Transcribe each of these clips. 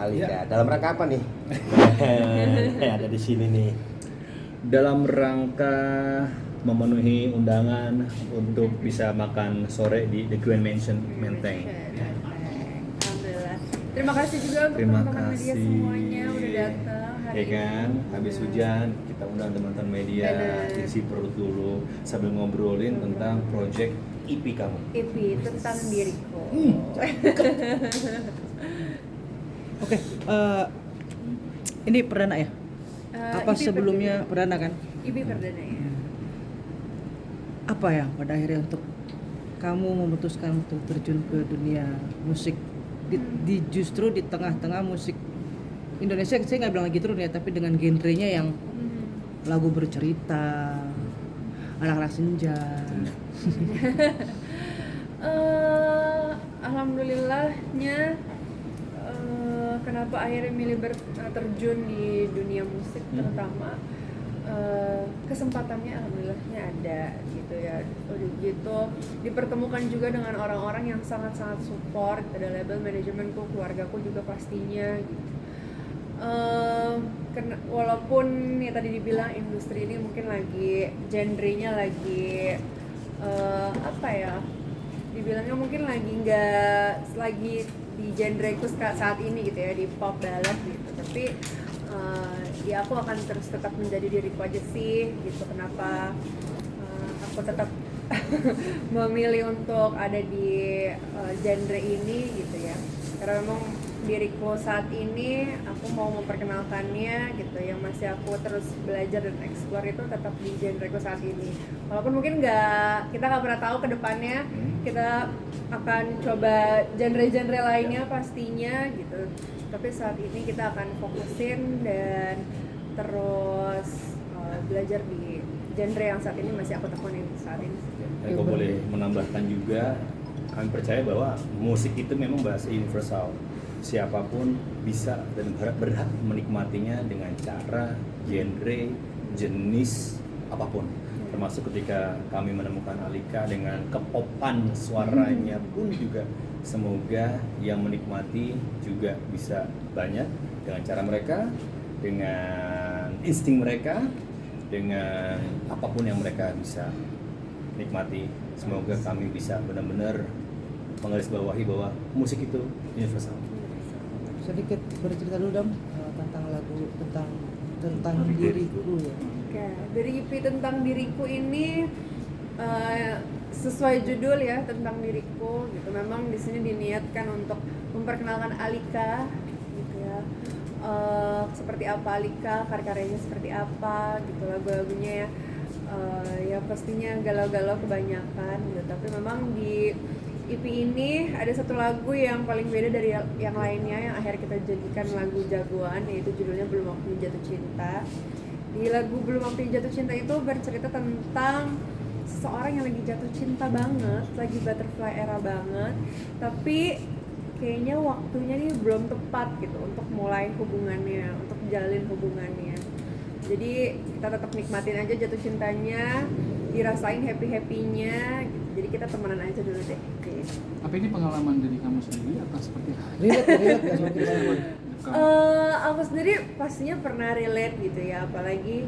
Alika. Dalam rangka apa nih? Ada di sini nih. Dalam rangka memenuhi undangan untuk bisa makan sore di The Grand Mansion Menteng. Alhamdulillah. Terima kasih juga untuk Terima teman-teman media kasih. semuanya udah datang hari Ya kan, ini. habis hujan kita undang teman-teman media, Bener. isi perut dulu sambil ngobrolin tentang project EP kamu. EP tentang diriku. Oke, ini perdana ya? Apa EP sebelumnya perdana kan? EP perdana ya. Apa ya pada akhirnya untuk kamu memutuskan untuk terjun ke dunia musik justru di tengah-tengah musik Indonesia, saya nggak bilang gitu ya, tapi dengan genrenya yang lagu bercerita, anak-anak senja. Alhamdulillahnya kenapa akhirnya milih terjun di dunia musik terutama kesempatannya alhamdulillahnya ada gitu ya. Udah gitu dipertemukan juga dengan orang-orang yang sangat-sangat support, ada label manajemenku, keluargaku juga pastinya gitu. Walaupun ya tadi dibilang industri ini mungkin lagi genrenya lagi apa ya, dibilangnya mungkin lagi di genreku saat ini gitu ya, di pop ballad gitu, tapi ya aku akan terus tetap menjadi diriku aja sih gitu. Kenapa aku tetap memilih untuk ada di genre ini gitu ya, karena memang diriku saat ini aku mau memperkenalkannya gitu, yang masih aku terus belajar dan explore itu tetap di genreku saat ini. Walaupun mungkin kita nggak pernah tahu ke depannya kita akan coba genre-genre lainnya pastinya gitu, tapi saat ini kita akan fokusin dan terus belajar di genre yang saat ini masih aku tekunin saat ini. Dan kau boleh menambahkan juga, kami percaya bahwa musik itu memang bahasa universal. Siapapun bisa dan berhak menikmatinya dengan cara, genre, jenis apapun. Termasuk ketika kami menemukan Alika dengan kepopan suaranya pun juga, semoga yang menikmati juga bisa banyak dengan cara mereka, dengan insting mereka, dengan apapun yang mereka bisa nikmati. Semoga kami bisa benar-benar menggarisbawahi bahwa musik itu universal. Sedikit bercerita dulu dong tentang lagu tentang diriku ya. Oke, dari EP tentang diriku ini sesuai judul ya, tentang diriku gitu. Memang di sini diniatkan untuk memperkenalkan Alika gitu ya. Seperti apa Alika, karya-karyanya seperti apa gitu, lagu-lagunya ya. Ya pastinya galau-galau kebanyakan gitu. Tapi memang di EP ini ada satu lagu yang paling beda dari yang lainnya, yang akhirnya kita jadikan lagu jagoan, yaitu judulnya Belum Waktunya Jatuh Cinta. Di lagu Belum Waktunya Jatuh Cinta itu bercerita tentang seseorang yang lagi jatuh cinta banget, lagi butterfly era banget, tapi kayaknya waktunya nih belum tepat gitu untuk mulai hubungannya, untuk jalin hubungannya. Jadi kita tetap nikmatin aja jatuh cintanya, dirasain happy-happynya gitu. Jadi kita temenan aja dulu deh. Apa ini pengalaman dari kamu sendiri atau seperti apa? Relate gak sama kita? Aku sendiri pastinya pernah relate gitu ya, apalagi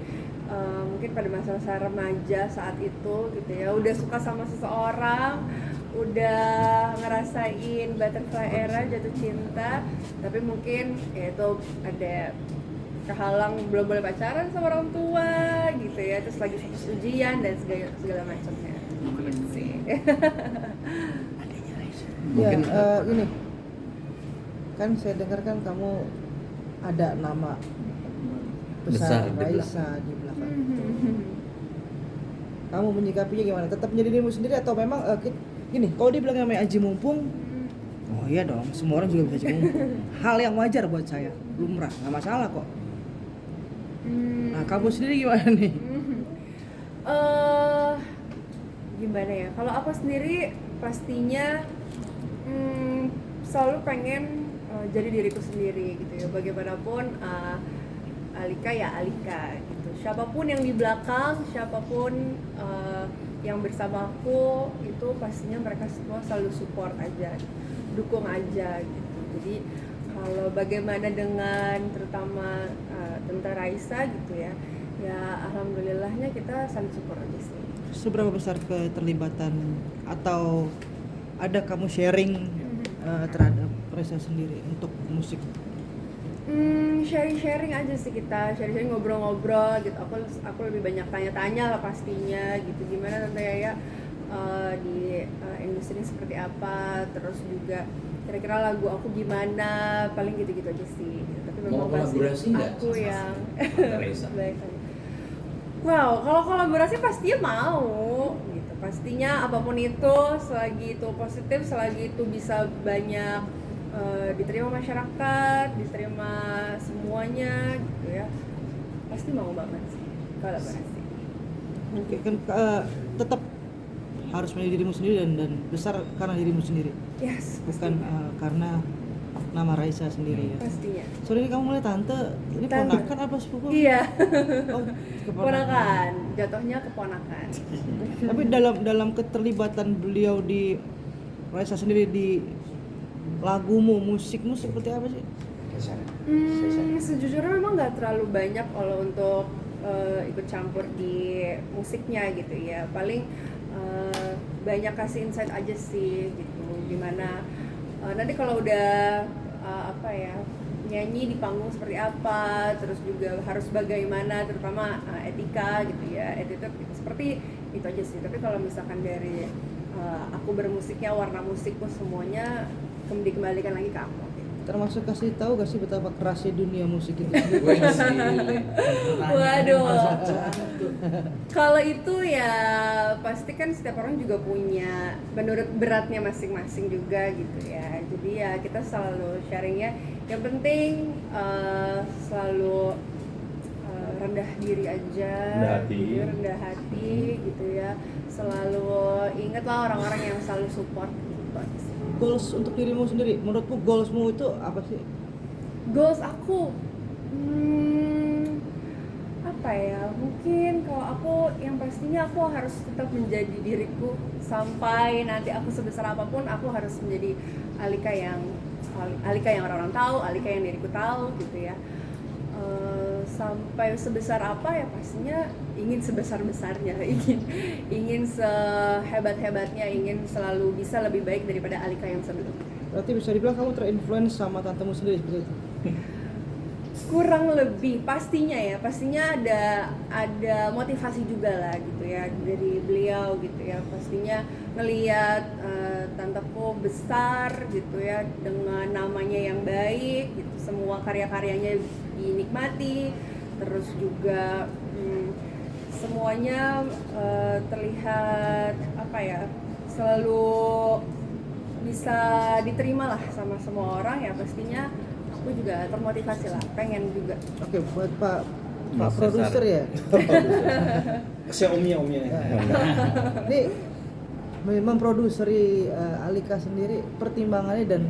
mungkin pada masa-masa remaja saat itu gitu ya, udah suka sama seseorang, udah ngerasain butterfly era jatuh cinta, tapi mungkin ya itu ada kehalang, belum boleh pacaran sama orang tua gitu ya, terus lagi ujian dan segala macamnya gitu sih. Ya, ini kan saya dengar kan kamu ada nama besar Besar di Raisa di belakang itu. Kamu menyikapinya gimana? Tetap menjadi dirimu sendiri atau memang gini, kalau dibilang namanya Aji Mumpung, oh iya dong, semua orang juga bisa Aji Mumpung. Hal yang wajar buat saya, lumrah, nggak masalah kok. Nah, kamu sendiri gimana nih? Gimana ya? Kalau aku sendiri pastinya selalu pengen jadi diriku sendiri gitu ya. Bagaimanapun Alika ya Alika gitu. Siapapun yang di belakang, siapapun yang bersamaku itu pastinya mereka semua selalu support aja, dukung aja gitu. Jadi Kalau bagaimana dengan terutama Tante Raisa gitu ya, ya alhamdulillahnya kita saling support aja sih. Seberapa besar keterlibatan atau ada kamu sharing terhadap Raisa sendiri untuk musik? Sharing-sharing aja sih kita, sharing-sharing ngobrol-ngobrol gitu. Aku lebih banyak tanya-tanya lah pastinya gitu. Gimana Tante Yaya di industri ini seperti apa, terus juga kira-kira lagu aku gimana, paling gitu-gitu aja sih. Tapi memang Mau kolaborasi nggak aku sama yang Tante Raisa? baik. Wow, kalau kolaborasi pastinya mau gitu. Pastinya apapun itu, selagi itu positif, selagi itu bisa banyak diterima masyarakat, diterima semuanya gitu ya, pasti mau banget sih kolaborasi. Oke, kan tetap harus menjadi dirimu sendiri dan besar karena dirimu sendiri, Yes, bukan karena nama Raisa sendiri ya. pastinya. Sorry, ini kamu mulai tante, ini Tante. ponakan apa sepupu? Iya, Oh, keponakan, jatuhnya keponakan. Tapi dalam keterlibatan beliau di Raisa sendiri di lagumu, musikmu seperti apa sih? Sejujurnya memang nggak terlalu banyak kalau untuk ikut campur di musiknya gitu ya. Paling banyak kasih insight aja sih gitu. Dimana nanti kalau udah nyanyi di panggung seperti apa, terus juga harus bagaimana, terutama etika gitu ya, attitude gitu. Seperti itu aja sih. Tapi kalau misalkan dari aku bermusiknya, warna musikku semuanya dikembalikan lagi ke aku. Termasuk kasih tahu gak sih betapa kerasnya dunia musik itu? Waduh. Kalau itu ya pasti kan setiap orang juga punya menurut beratnya masing-masing juga gitu ya. Jadi ya kita selalu sharingnya. Yang penting selalu rendah diri aja, rendah hati gitu ya. Selalu ingatlah orang-orang yang selalu support gitu aja sih. Goals untuk dirimu sendiri, menurutmu goalsmu itu apa sih? Goals aku apa ya, mungkin kalau aku yang pastinya aku harus tetap menjadi diriku sampai nanti aku sebesar apapun, aku harus menjadi Alika yang orang-orang tahu, Alika yang diriku tahu gitu ya. Sampai sebesar apa ya, pastinya ingin sebesar-besarnya, ingin sehebat-hebatnya, ingin selalu bisa lebih baik daripada Alika yang sebelumnya. Berarti bisa dibilang kamu terinfluence sama tantemu sendiri seperti itu? Kurang lebih, pastinya ada motivasi juga lah gitu ya dari beliau gitu ya. Pastinya ngelihat tanteku besar gitu ya, dengan namanya yang baik gitu, semua karya-karyanya dinikmati, terus juga semuanya terlihat selalu bisa diterima lah sama semua orang ya. Pastinya aku juga termotivasi lah, pengen juga. Oke, buat Pak Mas produser ya. Saya omnya. Ini memproduseri Alika sendiri, pertimbangannya, dan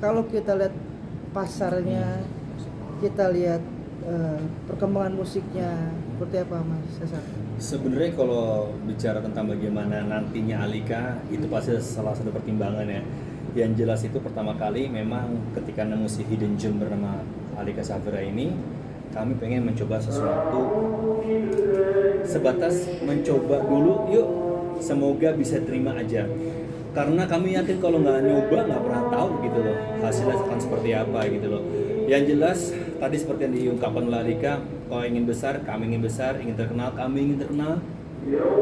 kalau kita lihat pasarnya, kita lihat perkembangan musiknya seperti apa, Mas Cesar? Sebenarnya kalau bicara tentang bagaimana nantinya Alika, itu pasti salah satu pertimbangan ya. Yang jelas itu pertama kali memang ketika nemu si hidden gem bernama Alika Safira ini, kami pengen mencoba sesuatu sebatas mencoba dulu, yuk semoga bisa terima aja. Karena kami yakin kalau nggak nyoba nggak pernah tahu gitu loh hasilnya akan seperti apa gitu loh. Yang jelas tadi seperti yang diungkapkan oleh Alika, kalau ingin besar, kami ingin besar, ingin terkenal, kami ingin terkenal.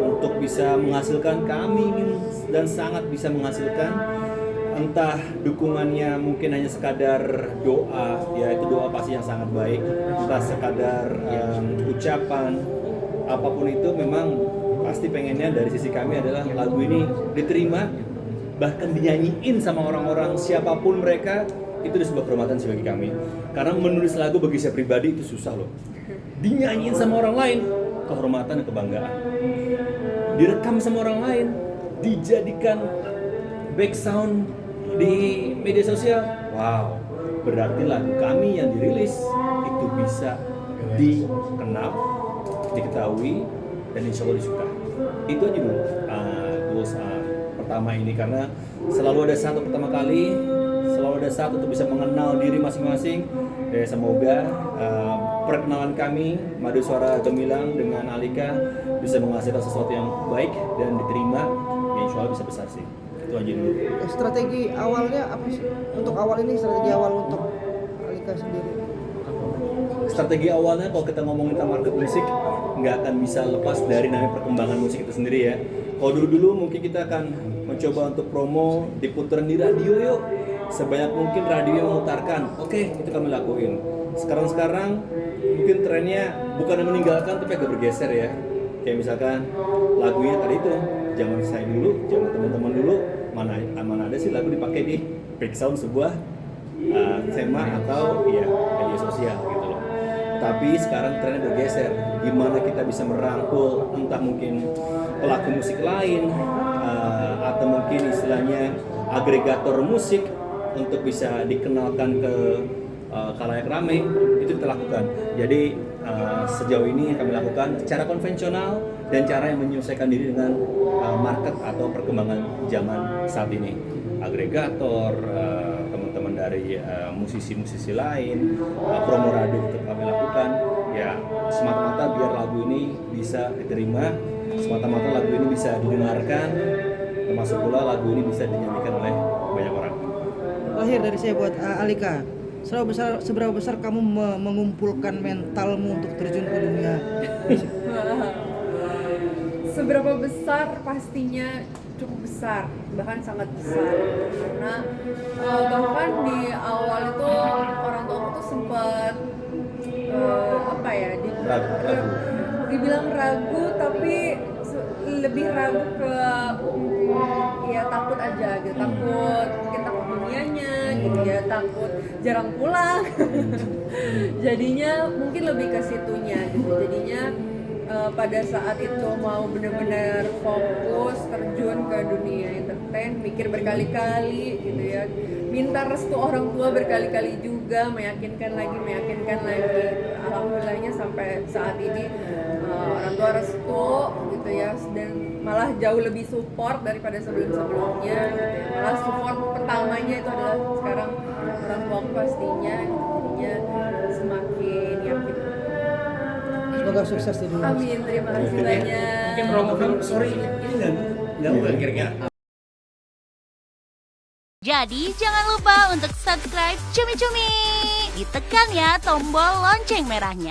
Untuk bisa menghasilkan, kami ingin dan sangat bisa menghasilkan. Entah dukungannya mungkin hanya sekadar doa, ya itu doa pasti yang sangat baik. Entah sekadar ucapan, apapun itu memang pasti pengennya dari sisi kami adalah lagu ini diterima, bahkan dinyanyiin sama orang-orang siapapun mereka. Itu udah sebuah kehormatan sih bagi kami. Karena menulis lagu bagi saya pribadi itu susah loh. Dinyanyiin sama orang lain, kehormatan dan kebanggaan. Direkam sama orang lain, dijadikan back sound di media sosial. Wow, berarti lagu kami yang dirilis itu bisa dikenal, diketahui, dan insya Allah disuka. Itu aja dulu goals pertama ini, karena selalu ada satu pertama kali, selalu ada saat untuk bisa mengenal diri masing-masing. Semoga perkenalan kami Madu Suara Gemilang dengan Alika bisa menghasilkan sesuatu yang baik dan diterima, ya insya Allah bisa besar sih. Itu aja dulu. Strategi awalnya apa sih? Untuk awal ini strategi awal untuk Alika sendiri. Strategi awalnya kalau kita ngomongin tentang market musik nggak akan bisa lepas dari namanya perkembangan musik itu sendiri ya. Kalau dulu mungkin kita akan mencoba untuk promo diputerin di radio yuk, sebanyak mungkin radio yang memutarkan. Oke, itu kami lakuin. Sekarang mungkin trennya bukan meninggalkan tapi agak bergeser ya. Kayak misalkan lagunya tadi itu zaman saya dulu, zaman teman-teman dulu, mana ada sih lagu dipakai di background sebuah tema atau ya media sosial gitu loh. Tapi sekarang trennya bergeser. Gimana kita bisa merangkul entah mungkin pelaku musik lain atau mungkin istilahnya agregator musik untuk bisa dikenalkan ke khalayak ramai, itu kita lakukan. Jadi sejauh ini kami lakukan secara konvensional dan cara yang menyesuaikan diri dengan market atau perkembangan zaman saat ini. Agregator, teman-teman dari musisi-musisi lain, promo radio tetap kami lakukan. Ya semata-mata biar lagu ini bisa diterima, semata-mata lagu ini bisa didengarkan, termasuk pula lagu ini bisa dinyanyikan oleh banyak orang. Terakhir dari saya buat Alika, seberapa besar kamu mengumpulkan mentalmu untuk terjun ke dunia? Seberapa besar? Pastinya cukup besar, bahkan sangat besar. Karena bahkan di awal itu orang tua aku tuh sempat dibilang ragu, tapi lebih ragu ke ya takut aja gitu, mungkin takut dunianya gitu ya, takut jarang pulang. Jadinya mungkin lebih ke situnya gitu. Jadinya pada saat itu mau benar-benar fokus terjun ke dunia entertain, mikir berkali-kali gitu ya, minta restu orang tua berkali-kali juga, meyakinkan lagi. Alhamdulillahnya sampai saat ini orang tua restu gitu ya, dan malah jauh lebih support daripada sebelum-sebelumnya gitu ya. Malah support pertamanya itu adalah sekarang orang tua pastinya, jadinya semakin yakin. Semoga sukses di dunia. Amin, terima kasih banyak. Mungkin promo film, sorry ini nggak kira-kira. Jadi jangan lupa untuk subscribe Cumi Cumi. Ditekan ya tombol lonceng merahnya.